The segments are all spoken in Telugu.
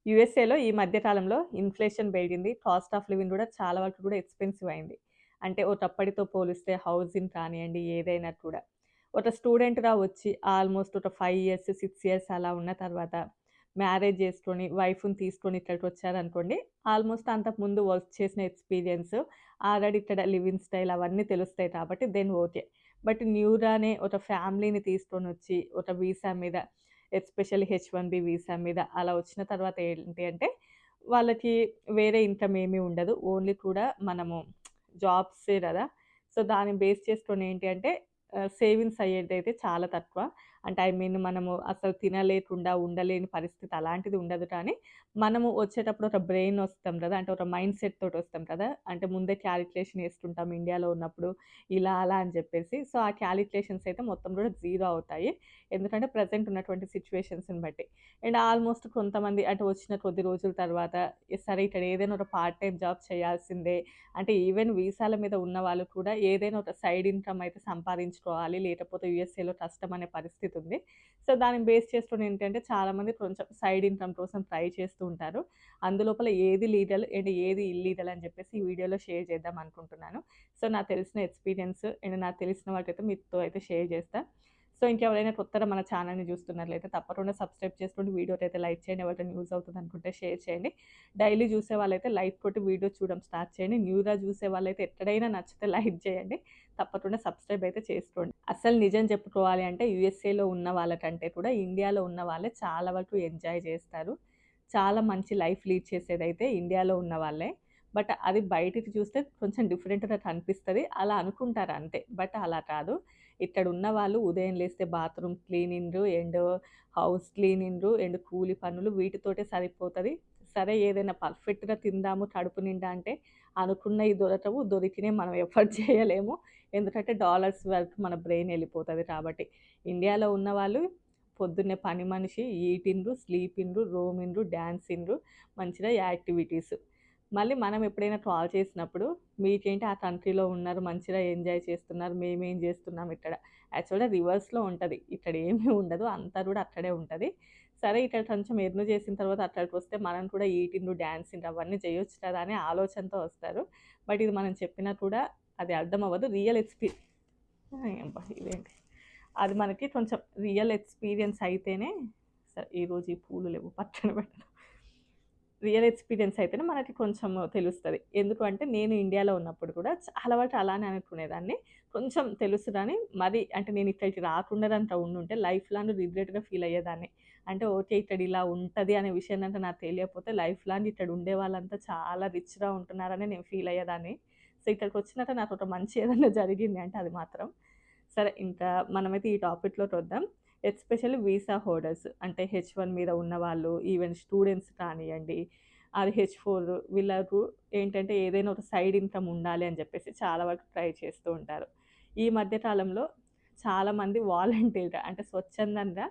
యూఎస్ఏలో ఈ మధ్య కాలంలో ఇన్‌ఫ్లేషన్ పెరిగింది. కాస్ట్ ఆఫ్ లివింగ్ గూడా చాలా వరకు కూడా ఎక్స్‌పెన్సివ్ అయింది. అంటే ఒకప్పటితో పోలిస్తే హౌసింగ్ కానియండి, ఏదైనా కూడా. ఒక స్టూడెంట్‌గా వచ్చి ఆల్‌మోస్ట్ ఒక 5 ఇయర్స్, 6 ఇయర్స్ అలా ఉన్న తర్వాత మ్యారేజ్ చేసుకొని, వైఫ్‌ని తీసుకొని ఇక్కడికొచ్చారనుకోండి, ఆల్‌మోస్ట్ అంతకుముందు వర్క్ చేసిన ఎక్స్‌పీరియన్స్, ఆల్రెడీ ఇక్కడ లివింగ్ స్టైల్ అవన్నీ తెలుస్తాయి కాబట్టి దెన్ ఓకే. బట్ న్యూగానే ఒక ఫ్యామిలీని తీసుకొనొచ్చి, ఒక వీసా మీద ఎస్పెషల్లీ హెచ్-1బీ వీసా మీద అలా వచ్చిన తర్వాత ఏంటి అంటే, వాళ్ళకి వేరే ఇన్‌కమ్ ఏమీ ఉండదు. ఓన్లీ కూడా మనము జాబ్సే గదా! సో, దాన్ని బేస్ చేసుకొని ఏంటి అంటే సేవింగ్స్ అయ్యేదైతే చాలా తక్కువ. అంటే ఐ మీన్ మనము అసలు తినలేకుండా ఉండలేని పరిస్థితి అలాంటిది ఉండదు కానీ, మనము వచ్చేటప్పుడు ఒక బ్రెయిన్ వస్తాం కదా! అంటే ఒక మైండ్ సెట్ తోటి వస్తాం కదా! అంటే ముందే క్యాలిక్యులేషన్ ఏసుకుంటాం ఇండియాలో ఉన్నప్పుడు ఇలా అలా అని చెప్పేసి. సో, ఆ క్యాలిక్యులేషన్స్ అయితే మొత్తం కూడా జీరో అవుతాయి. ఎందుకంటే ప్రెజెంట్ ఉన్నటువంటి సిట్యుయేషన్స్‌ని బట్టి. అండ్ ఆల్‌మోస్ట్ కొంతమంది అంటే వచ్చిన కొద్ది రోజుల తర్వాత సరే ఇక్కడ ఏదైనా ఒక పార్ట్ టైమ్ జాబ్ చేయాల్సిందే. అంటే ఈవెన్ వీసాల మీద ఉన్న వాళ్ళు కూడా ఏదైనా ఒక సైడ్ ఇన్‌కమ్ అయితే సంపాదించుకోవాలి. లేకపోతే యూఎస్ఏలో కష్టం అనే పరిస్థితి ఉంది. సో, దాన్ని బేస్ చేసుకొని ఏంటంటే చాలామంది కొంచెం సైడ్ ఇన్‌కమ్ కోసం ట్రై చేస్తూ ఉంటారు. అందులోపల ఏది లీగల్ అండ్ ఏది ఇల్లీగల్ అని చెప్పేసి ఈ వీడియోలో షేర్ చేద్దాం అనుకుంటున్నాను. సో, నాకు తెలిసిన ఎక్స్‌పీరియన్స్ అండ్ నాకు తెలిసిన వాటితో మీతో అయితే షేర్ చేస్తా. సో, ఇంకెవరైనా కొత్తగా మన ఛానెల్‌ని చూస్తున్నట్లయితే తప్పకుండా సబ్స్క్రైబ్ చేసుకోండి. వీడియోకైతే లైక్ చేయండి. ఎవరికైనా యూజ్ అవుతుందనుకుంటే షేర్ చేయండి. డైలీ చూసే వాళ్ళైతే లైక్ కొట్టి వీడియో చూడడం స్టార్ట్ చేయండి. న్యూగా చూసే వాళ్ళైతే ఎక్కడైనా నచ్చితే లైక్ చేయండి. తప్పకుండా సబ్స్క్రైబ్ అయితే చేసుకోండి. అసలు నిజం చెప్పుకోవాలి అంటే యూఎస్ఏలో ఉన్న వాళ్ళకంటే కూడా ఇండియాలో ఉన్న వాళ్ళే చాలా వరకు ఎంజాయ్ చేస్తారు. చాలా మంచి లైఫ్ లీడ్ చేసేదైతే ఇండియాలో ఉన్న వాళ్ళే. బట్ అది బయటికి చూస్తే కొంచెం డిఫరెంట్‌గా కనిపిస్తది. అలా అనుకుంటారు అంతే. బట్ అలా కాదు. ఇక్కడున్న వాళ్ళు ఉదయం లేస్తే bathroom cleaning and house cleaning and కూలి పనులు వీటితోటే సరిపోతది. సరే ఏదైనా పర్ఫెక్ట్‌గా తిందాము కడుపు నిండా అంటే అనుకున్నయి దొరకవు. దొరికినయి మనం ఎఫర్ట్ చేయలేము. ఎందుకంటే డాలర్స్ వరకు మన బ్రెయిన్ ఎళ్ళిపోతది కాబట్టి. ఇండియాలో ఉన్నవాళ్ళు పొద్దున్నే పని మనిషి ఈటిండ్రు, స్లీపిండ్రు, రోమిండ్రు, డాన్సిండ్రు, మంచిగా యాక్టివిటీస్. మళ్ళీ మనం ఎప్పుడైనా కాల్ చేసినప్పుడు మీకేంటి ఆ కంట్రీలో ఉన్నారు, మంచిగా ఎంజాయ్ చేస్తున్నారు, మేమేం చేస్తున్నాం ఇక్కడ. యాక్చువల్‌గా రివర్స్‌లో ఉంటది. ఇక్కడ ఏమీ ఉండదు. అంతా కూడా అక్కడే ఉంటది. సరే ఇక్కడ కొంచెం ఎర్న్ చేసిన తర్వాత అక్కడికొస్తే మనం కూడా ఈటింగు, డాన్సింగ్ అవన్నీ చేయొచ్చు కదా! అనే ఆలోచనతో వస్తారు. బట్ ఇది మనం చెప్పినా కూడా అది అర్థమవ్వదు. రియల్ అబ్బా! ఇదేంటి? అది మనకి కొంచెం రియల్ ఎక్స్‌పీరియన్స్ అయితేనే ఈరోజు ఈ పూలు లేవు పక్కన పెట్టడం. రియల్ ఎక్స్‌పీరియన్స్ అయితేనే మనకి కొంచెం తెలుస్తది. ఎందుకు అంటే నేను ఇండియాలో ఉన్నప్పుడు కూడా చాలా వరకు అలానే అనుకునేదాన్ని. కొంచెం తెలుసు గానీ మరి అంటే నేను ఇక్కడికి రాకుండానంత ఉండుంటే లైఫ్ లాంగ్ రిగ్రెట్‌గా ఫీల్ అయ్యేదాన్ని. అంటే ఓకే. ఇక్కడ ఇలా ఉంటది అనే విషయం గనుక నాకు తెలియకపోతే లైఫ్ లాంగ్ ఇక్కడ ఉండే వాళ్ళంతా చాలా రిచ్‌గా ఉంటున్నారని నేను ఫీల్ అయ్యేదాన్ని. సో, ఇక్కడికొచ్చినాక నాకొక మంచి ఏదన్నా జరిగింది అంటే అది మాత్రం సరే ఇంకా మనమైతే ఈ టాపిక్‌లోకొద్దాం. ఎస్పెషల్లీ వీసా హోల్డర్స్ అంటే హెచ్-1 మీద ఉన్నవాళ్ళు, ఈవెన్ స్టూడెంట్స్ కానియ్యండి, అది హెచ్-4 వీళ్ళకు ఏంటంటే ఏదైనా ఒక సైడ్ ఇన్‌కమ్ ఉండాలి అని చెప్పేసి చాలా వరకు ట్రై చేస్తూ ఉంటారు. ఈ మధ్య కాలంలో చాలామంది వాలంటీర్‌గా అంటే స్వచ్ఛందంగా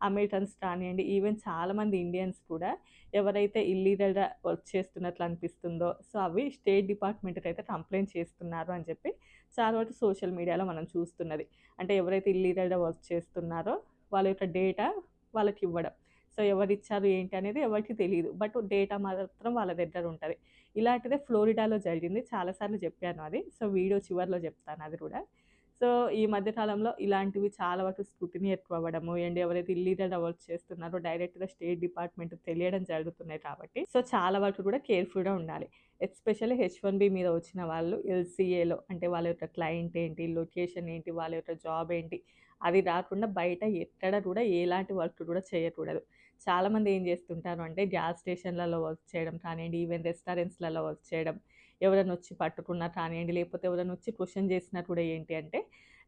అమెరికన్స్ కానియ్యండి, ఈవెన్ చాలామంది ఇండియన్స్ కూడా ఎవరైతే ఇల్లీగల్‌గా వర్క్ చేస్తున్నట్లు అనిపిస్తుందో, సో, అవి స్టేట్ డిపార్ట్‌మెంట్‌కైతే కంప్లెయింట్ చేస్తున్నారు అని చెప్పి చాలా వరకు సోషల్ మీడియాలో మనం చూస్తున్నది. అంటే ఎవరైతే ఇల్లీగల్‌గా వర్క్ చేస్తున్నారో వాళ్ళ యొక్క డేటా వాళ్ళకివ్వడం. సో, ఎవరిచ్చారు ఏంటి అనేది ఎవరికీ తెలీదు. బట్ డేటా మాత్రం వాళ్ళ దగ్గర ఉంటది. ఇలాంటిదే ఫ్లోరిడాలో జరిగింది. చాలా సార్లు చెప్పాను అది. సో, వీడియో చివర్లో చెప్తాను అది కూడా. సో, ఈ మధ్య కాలంలో ఇలాంటివి చాలా వరకు స్క్రూటినీ ఎక్కువవ్వడము అండ్ ఎవరైతే ఇల్లీగల్‌గా వర్క్ చేస్తున్నారో డైరెక్ట్‌గా స్టేట్ డిపార్ట్‌మెంట్‌కి తెలియడం జరుగుతున్నాయి కాబట్టి, సో, చాలా వరకు కూడా కేర్‌ఫుల్‌గా ఉండాలి. ఎస్పెషల్లీ హెచ్-1బీ మీద వచ్చిన వాళ్ళు ఎల్‌సీఏలో అంటే వాళ్ళ యొక్క క్లయింట్ ఏంటి, లొకేషన్ ఏంటి, వాళ్ళ యొక్క జాబ్ ఏంటి, అది రాకుండా బయట ఎక్కడ కూడా ఎలాంటి వర్క్ కూడా చేయకూడదు. చాలామంది ఏం చేస్తుంటారు అంటే గ్యాస్ స్టేషన్‌లలో వర్క్ చేయడం కానియండి, ఈవెన్ రెస్టారెంట్స్‌లలో వర్క్ చేయడం. ఎవరైనా వచ్చి పట్టుకున్నా కానియండి, లేకపోతే ఎవరైనా వచ్చి క్వెషన్ చేసినా కూడా ఏంటి అంటే,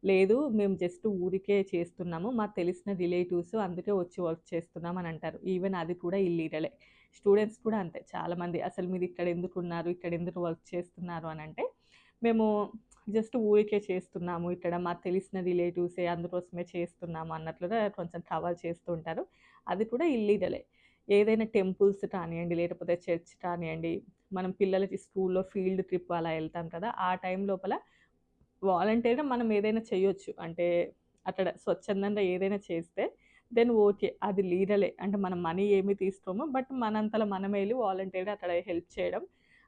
లేదు మేము జస్ట్ ఊరికే చేస్తున్నాము. మాకు తెలిసిన రిలేటివ్స్ అందుకే వచ్చి వర్క్ చేస్తున్నాం అని అంటారు. ఈవెన్ అది కూడా ఇల్లీగలే. స్టూడెంట్స్ కూడా అంతే చాలామంది అసలు మీరు ఇక్కడ ఎందుకున్నారు? ఇక్కడ ఎందుకు వర్క్ చేస్తున్నారు అనంటే, మేము జస్ట్ ఊరికే చేస్తున్నాము. ఇక్కడ మాకు తెలిసిన రిలేటివ్సే అందుకోసమే చేస్తున్నాము అన్నట్లుగా కొంచెం కవర్ చేస్తూ ఉంటారు. అది కూడా ఇల్లీగలే. ఏదైనా టెంపుల్స్ కానియండి, లేకపోతే చర్చ్ కానియండి, మనం పిల్లలకి స్కూల్‌లో ఫీల్డ్ ట్రిప్ అలా ఎళ్తాం కదా! ఆ టైం లోపల వాలంటీర్‌గా మనం ఏదైనా చేయొచ్చు. అంటే అక్కడ స్వచ్ఛందంగా ఏదైనా చేస్తే దెన్ ఓకే. అది లీగలే. అంటే మనం మనీ ఏమి తీసుకోము. బట్ మనంతల మనమే ఎళ్లి వాలంటీర్‌గా అక్కడ హెల్ప్ చేయడం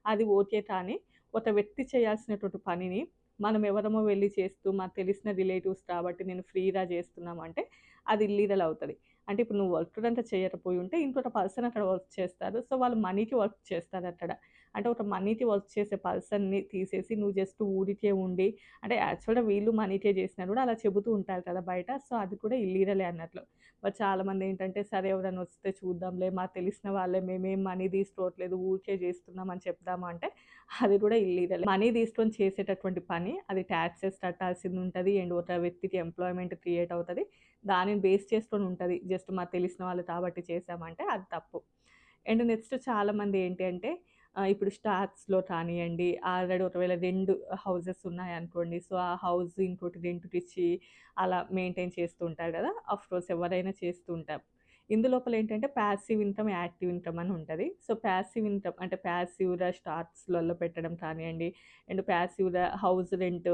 అది ఓకే. కానీ ఒక వ్యక్తి చేయాల్సినటువంటి పనిని మనం ఎవరమో వెళ్లి చేస్తూ మాకు తెలిసిన రిలేటివ్స్ కాబట్టి నేను ఫ్రీగా చేస్తున్నాము అంటే అది ఇల్లీగల్ అవుతది. అంటే ఇప్పుడు నువ్వు వర్క్ అంతా చేయకపోయి ఉంటే ఇంకొక పర్సన్ అక్కడ వర్క్ చేస్తారు. సో, వాళ్ళు మనీకి వర్క్ చేస్తారక్కడ. అంటే ఒక మనీకి వర్క్ చేసే పర్సన్‌ని తీసేసి నువ్వు జస్ట్ ఊరికే ఉండి అంటే యాక్చువల్‌గా వీళ్ళు మనీకే చేసినా కూడా అలా చెబుతూ ఉంటారు కదా బయట. సో, అది కూడా ఇల్లీగలే అన్నట్లు. బట్ చాలామందేంటంటే సరే ఎవరైనా వస్తే చూద్దాంలే మాకు తెలిసిన వాళ్ళే మేమేం మనీ తీసుకోవట్లేదు ఊరికే చేస్తున్నాం అని చెప్దామా అంటే అది కూడా ఇల్లీగలే. మనీ తీసుకొని చేసేటటువంటి పని అది టాక్సెస్ కట్టాల్సిందుంటది. అండ్ ఒక వ్యక్తికి ఎంప్లాయ్‌మెంట్ క్రియేట్ అవుతది. దానిని బేస్ చేసుకొని ఉంటది. జస్ట్ మాకు తెలిసిన వాళ్ళు కాబట్టి చేశామంటే అది తప్పు. అండ్ నెక్స్ట్ చాలామంది ఏంటి అంటే ఇప్పుడు స్టాక్స్‌లో కానియండి, ఆల్రెడీ ఒకవేళ 2 హౌసెస్ ఉన్నాయనుకోండి. సో, ఆ హౌస్ ఇంకోటి రెంట్‌కిచ్చి అలా మెయింటైన్ చేస్తూ ఉంటారు గదా! ఆఫ్‌కోర్స్ ఎవరైనా చేస్తూ ఉంటారు. ఇందులోపల ఏంటంటే పాసివ్ ఇన్‌కమ్, యాక్టివ్ ఇన్‌కమ్ అని ఉంటది. సో, పాసివ్ ఇన్‌కమ్ అంటే పాసివ్‌గా స్టాక్స్‌లలో పెట్టడం కానియండి, అండ్ పాసివ్‌గా హౌస్ రెంట్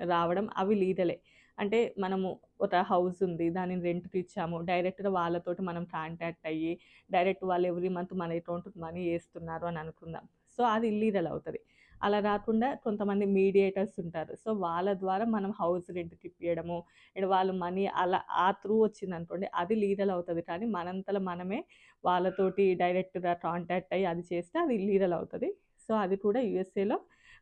రావడం అవి లీగలే. అంటే మనము ఒక హౌస్ ఉంది. దానిని రెంట్‌కి ఇచ్చాము. డైరెక్ట్‌గా వాళ్ళతోటి మనం కాంటాక్ట్ అయ్యి, డైరెక్ట్ వాళ్ళు ఎవ్రీ మంత్ మన అకౌంట్‌కి మనీ ఏస్తున్నారు అని అనుకుందాం. సో, అది ఇల్లీగల్ అవుతది. అలా గాకుండా కొంతమంది మీడియేటర్స్ ఉంటారు. సో, వాళ్ళ ద్వారా మనం హౌస్ రెంట్‌కి ఇప్పియడము, అండ్ వాళ్ళు మనీ అలా ఆ త్రూ వచ్చిందనుకోండి అది లీగల్ అవుతది. కానీ మనంతల మనమే వాళ్ళతోటి డైరెక్ట్‌గా కాంటాక్ట్ అయ్యి అది చేస్తే అది ఇల్లీగల్ అవుతది. సో, అది కూడా యూఎస్ఏలో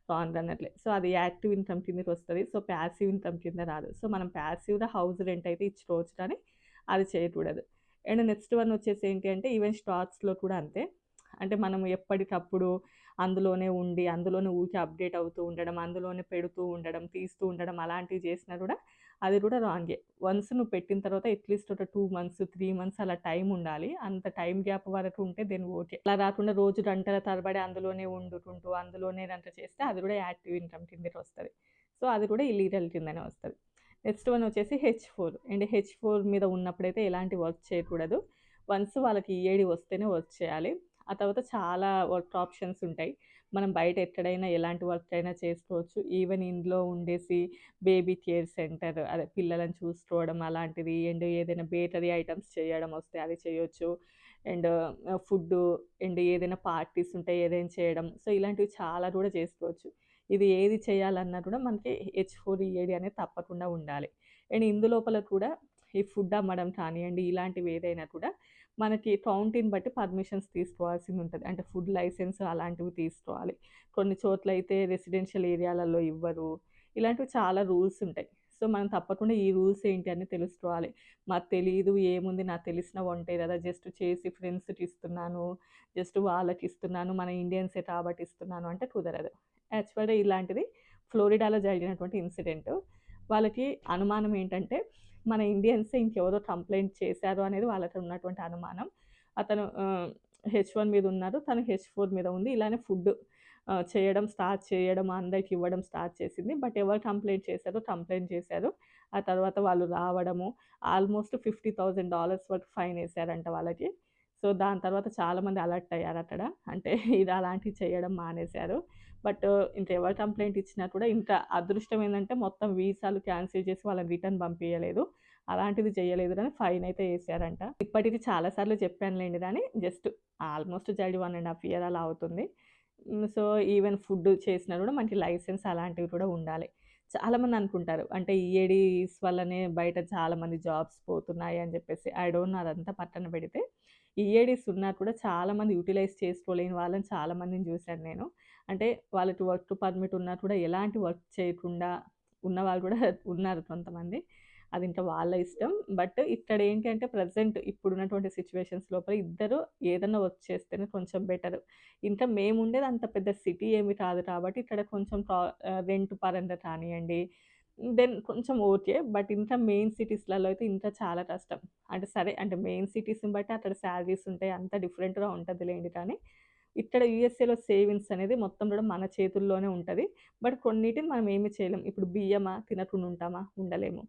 రాంగన్నట్లే. సో, అది యాక్టివ్ ఇన్‌కమ్ కిందకొస్తది. సో, పాసివ్ ఇన్‌కమ్ కింద రాదు. సో, మనం పాసివ్‌గా హౌస్ రెంట్ అయితే ఇచ్చుకోవచ్చు కానీ, అది చేయకూడదు. అండ్ నెక్స్ట్ వన్ వచ్చేసి ఏంటి అంటే ఈవెన్ స్టాక్స్‌లో కూడా అంతే. అంటే మనం ఎప్పటికప్పుడు అందులోనే ఉండి, అందులోనే ఊరికే అప్‌డేట్ అవుతూ ఉండడం, అందులోనే పెడుతూ ఉండడం, తీస్తూ ఉండడం అలాంటివి చేసినా కూడా అది కూడా రాంగే. వన్స్ నువ్వు పెట్టిన తర్వాత అట్‌లీస్ట్ ఒక 2 మంత్స్, 3 మంత్స్ అలా టైమ్ ఉండాలి. అంత టైమ్ గ్యాప్ వరకు ఉంటే దెన్ ఓకే. అలా కాకుండా రోజు గంటల తరబడి అందులోనే వండుకుంటూ, అందులోనే గనక చేస్తే అది కూడా యాక్టివ్ ఇన్‌కమ్ కిందకొస్తది. సో, అది కూడా ఇల్లీగల్ కిందనే వస్తది. నెక్స్ట్ వన్ వచ్చేసి హెచ్4 అండ్ హెచ్4 మీద ఉన్నప్పుడైతే ఎలాంటి వర్క్ చేయకూడదు. వన్స్ వాళ్ళకి ఈఏడీ వస్తేనే వర్క్ చేయాలి. ఆ తర్వాత చాలా వర్క్ ఆప్షన్స్ ఉంటాయి. మనం బయట ఎక్కడైనా ఎలాంటి వర్క్ అయినా చేసుకోవచ్చు. ఈవెన్ ఇంట్లో ఉండేసి బేబీ కేర్ సెంటర్ అదే పిల్లలను చూసుకోవడం అలాంటిది అండ్ ఏదైనా బేకరీ ఐటెమ్స్ చేయడం వస్తే అది చేయొచ్చు. అండ్ ఫుడ్డు అండ్ ఏదైనా పార్టీస్ ఉంటే ఏదైనా చేయడం. సో, ఇలాంటివి చాలా కూడా చేసుకోవచ్చు. ఇది ఏది చేయాలన్నా కూడా మనకి హెచ్4 ఈఏడీ అనేది తప్పకుండా ఉండాలి. అండ్ ఇందులోపల కూడా ఈ ఫుడ్ అమ్మడం కానియండి, ఇలాంటివి ఏదైనా కూడా మనకి కౌంటీని బట్టి పర్మిషన్స్ తీసుకోవాల్సిందుంటది. అంటే ఫుడ్ లైసెన్స్ అలాంటివి తీసుకోవాలి. కొన్ని చోట్లయితే రెసిడెన్షియల్ ఏరియాలలో ఇవ్వరు. ఇలాంటివి చాలా రూల్స్ ఉంటాయి. సో, మనం తప్పకుండా ఈ రూల్స్ ఏంటి అని తెలుసుకోవాలి. మాకు తెలీదు ఏముంది నాకు తెలిసిన వంటే గదా! జస్ట్ చేసి ఫ్రెండ్స్‌కి ఇస్తున్నాను. జస్ట్ వాళ్ళకిస్తున్నాను. మన ఇండియన్సే కాబట్టి ఇస్తున్నాను అంటే కుదరదు. యాక్చువల్‌గా ఇలాంటిది ఫ్లోరిడాలో జరిగినటువంటి ఇన్సిడెంట్. వాళ్ళకి అనుమానం ఏంటంటే, మన ఇండియన్సే ఇంకెవరో కంప్లెయింట్ చేశారు అనేది వాళ్ళకి ఉన్నటువంటి అనుమానం. అతను హెచ్1 మీద ఉన్నారు. తను హెచ్4 మీద ఉంది. ఇలానే ఫుడ్ చేయడం స్టార్ట్ చేయడం, అందరికి ఇవ్వడం స్టార్ట్ చేసింది. బట్ ఎవరు కంప్లెయింట్ చేశారో కంప్లెయింట్ చేశారు. ఆ తర్వాత వాళ్ళు రావడము ఆల్మోస్ట్ $50,000 వరకు ఫైన్ ఏసారంట వాళ్ళకి. సో, దాని తర్వాత చాలామంది అలర్ట్ అయ్యారక్కడ. అంటే ఇది అలాంటివి చేయడం మానేశారు. బట్ ఇంకెవరు కంప్లెయింట్ ఇచ్చినా కూడా ఇంకా అదృష్టం ఏందంటే మొత్తం వీసాలు క్యాన్సిల్ చేసి వాళ్ళని రిటర్న్ పంపియలేదు. అలాంటిది చేయలేదు గానీ ఫైన్ అయితే ఏసారంట. ఇప్పటికి చాలా సార్లు చెప్పానులెండి గానీ జస్ట్ ఆల్మోస్ట్ జరిగి 1 ½ ఇయర్ అలా అవుతుంది. సో, ఈవెన్ ఫుడ్ చేసినా గూడా మనకి లైసెన్స్ అలాంటివి కూడా ఉండాలి. చాలామంది అనుకుంటారు. అంటే ఈఏడీస్ వల్లనే బయట చాలామంది జాబ్స్ పోతున్నాయి అని జెప్పేసి. ఐ డోంట్ నో అదంతా పక్కన పెడితే. ఈఏడీస్ ఉన్నా కూడా చాలామంది యుటిలైజ్ చేసుకోలేని వాళ్ళని చాలామందిని జూసాను నేను. అంటే వాళ్ళకి వర్క్ పర్మిట్ ఉన్నా కూడా ఎలాంటి వర్క్ చేయకుండా ఉన్నవాళ్ళు కూడా ఉన్నారు కొంతమంది. అది ఇంకా వాళ్ళ ఇష్టం. బట్ ఇక్కడ ఏంటి అంటే ప్రెజెంట్ ఇప్పుడున్నటువంటి సిట్యుయేషన్స్ లోపల ఇద్దరు ఏదన్నా వర్క్ చేస్తేనే కొంచెం బెటర్. ఇంకా మేముండేది అంత పెద్ద సిటీ ఏమి కాదు కాబట్టి ఇక్కడ కొంచెం రెంట్ పరంగా కానియండి, దెన్ కొంచెం ఓకే. బట్ ఇంకా మెయిన్ సిటీస్‌లలో అయితే ఇంకా చాలా కష్టం. అంటే సరే అంటే మెయిన్ సిటీస్‌ని బట్టి అక్కడ సాలరీస్ ఉంటాయి. అంతా డిఫరెంట్‌గా ఉంటదిలెండి కానీ, ఇక్కడ యూఎస్ఏలో సేవింగ్స్ అనేది మొత్తం కూడా మన చేతుల్లోనే ఉంటది. బట్ కొన్నిటిని మనం ఏమి చేయలేం. ఇప్పుడు బియ్యమా తినకుండా ఉంటామా? ఉండలేము.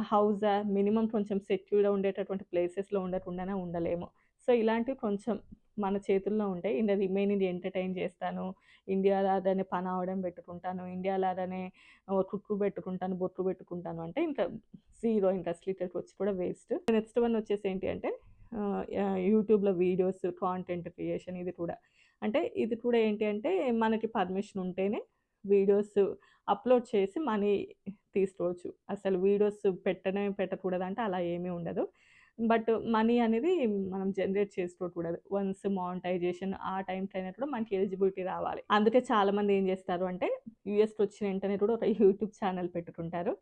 హౌసా మినిమమ్ కొంచెం సెక్యూర్‌గా ఉండేటటువంటి ప్లేసెస్‌లో ఉండకుండానే ఉండలేము. సో, ఇలాంటివి కొంచెం మన చేతుల్లో ఉంటాయి. ఇంక రిమైనింగ్ ఎంటర్‌టైన్ చేస్తాను. ఇండియాలాగానే పనావడం పెట్టుకుంటాను. ఇండియాలాగానే కుట్లు పెట్టుకుంటాను, బొట్లు పెట్టుకుంటాను అంటే ఇంకా జీరో ఇంక అసలు ఇక్కడికొచ్చి కూడా వేస్ట్. నెక్స్ట్ వన్ వచ్చేసి ఏంటి అంటే యూట్యూబ్‌లో వీడియోస్, కాంటెంట్ క్రియేషన్ ఇది కూడా. అంటే ఇది కూడా ఏంటి అంటే మనకి పర్మిషన్ ఉంటేనే వీడియోస్ అప్‌లోడ్ చేసి మనీ తీసుకోవచ్చు. అసలు వీడియోస్ పెట్టనే పెట్టకూడదంటే అలా ఏమీ ఉండదు. బట్ మనీ అనేది మనం జనరేట్ చేసుకోకూడదు. వన్స్ మానిటైజేషన్ ఆ టైంకయినప్పుడు మనకి ఎలిజిబిలిటీ రావాలి. అందుకే చాలామంది ఏం జేస్తారు అంటే యూఎస్‌కొచ్చిన వెంటనే కూడా ఒక యూట్యూబ్ ఛానెల్ పెట్టుకుంటారు.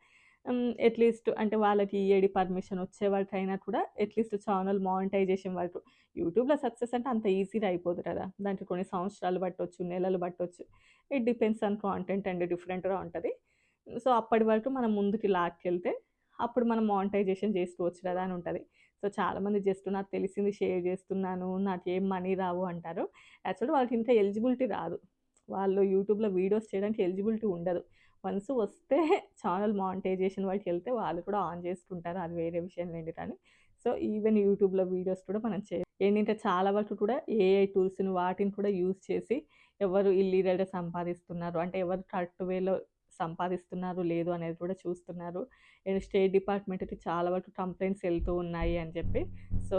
అట్‌లీస్ట్ అంటే వాళ్ళకి ఈఏడీ పర్మిషన్ వచ్చే వరకైనా కూడా అట్‌లీస్ట్ ఛానెల్ మానిటైజేషన్ వరకు. యూట్యూబ్‌లో సక్సెస్ అంటే అంత ఈజీగా అయిపోదు కదా! దానికి కొన్ని సంవత్సరాలు పట్టొచ్చు, నెలలు పట్టొచ్చు. It depends on content and డిఫరెంట్‌గా ఉంటది. సో, అప్పటి వరకు మనం ముందుకి లాక్కెళ్తే అప్పుడు మనం మానిటైజేషన్ చేసుకోవచ్చు కదా! అని ఉంటది. సో, చాలామంది జస్ట్ నాకు తెలిసింది షేర్ జేస్తున్నాను. నాకేం మనీ రావు అంటారు. యాక్చువల్‌గా వాళ్ళకి ఇంకా ఎలిజిబిలిటీ రాదు. వాళ్ళు యూట్యూబ్‌లో వీడియోస్ చేయడానికి ఎలిజిబిలిటీ ఉండదు. వన్స్ వస్తే ఛానెల్ మానిటైజేషన్ వరకెళ్తే వాళ్ళు కూడా ఆన్ చేసుకుంటారు. అది వేరే విషయం లెండి కానీ. సో, ఈవెన్ యూట్యూబ్‌లో వీడియోస్ కూడా మనం ఏంటంటే చాలా వరకు కూడా ఏఐ టూల్స్‌ని వాటిని కూడా యూజ్ చేసి ఎవరు ఇల్లీగల్‌గా సంపాదిస్తున్నారు. అంటే ఎవరు కరెక్ట్ వేలో సంపాదిస్తున్నారు లేదు అనేది కూడా చూస్తున్నారు. స్టేట్ డిపార్ట్‌మెంట్‌కి చాలా వరకు కంప్లెయింట్స్ ఎళ్తూ ఉన్నాయి అని చెప్పి. సో,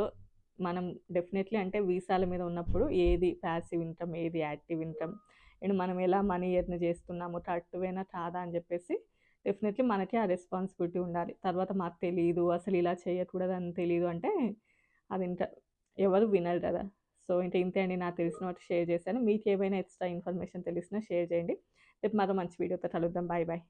మనం డెఫినైట్‌లీ అంటే వీసాల మీద ఉన్నప్పుడు ఏది పాసివ్ ఇన్‌కమ్, ఏది యాక్టివ్ ఇన్‌కమ్ అండ్ మనం ఎలా మనీ ఎర్న్ చేస్తున్నాము కరెక్ట్ వేనా కాదా అని చెప్పేసి డెఫినైట్‌లీ మనకి ఆ రెస్పాన్సిబిలిటీ ఉండాలి. తర్వాత మాకు తెలీదు, అసలు ఇలా చేయకూడదని తెలీదు అంటే అది ఇంకా ఎవరు వినరు కదా! సో, ఇంక ఇంతే అండి నాకు తెలిసిన వాటి షేర్ చేశాను. మీకేమైనా ఎక్స్‌ట్రా ఇన్ఫర్మేషన్ తెలిసినా షేర్ చేయండి. రేపు మరో మంచి వీడియోతో కలుద్దాం. Bye bye.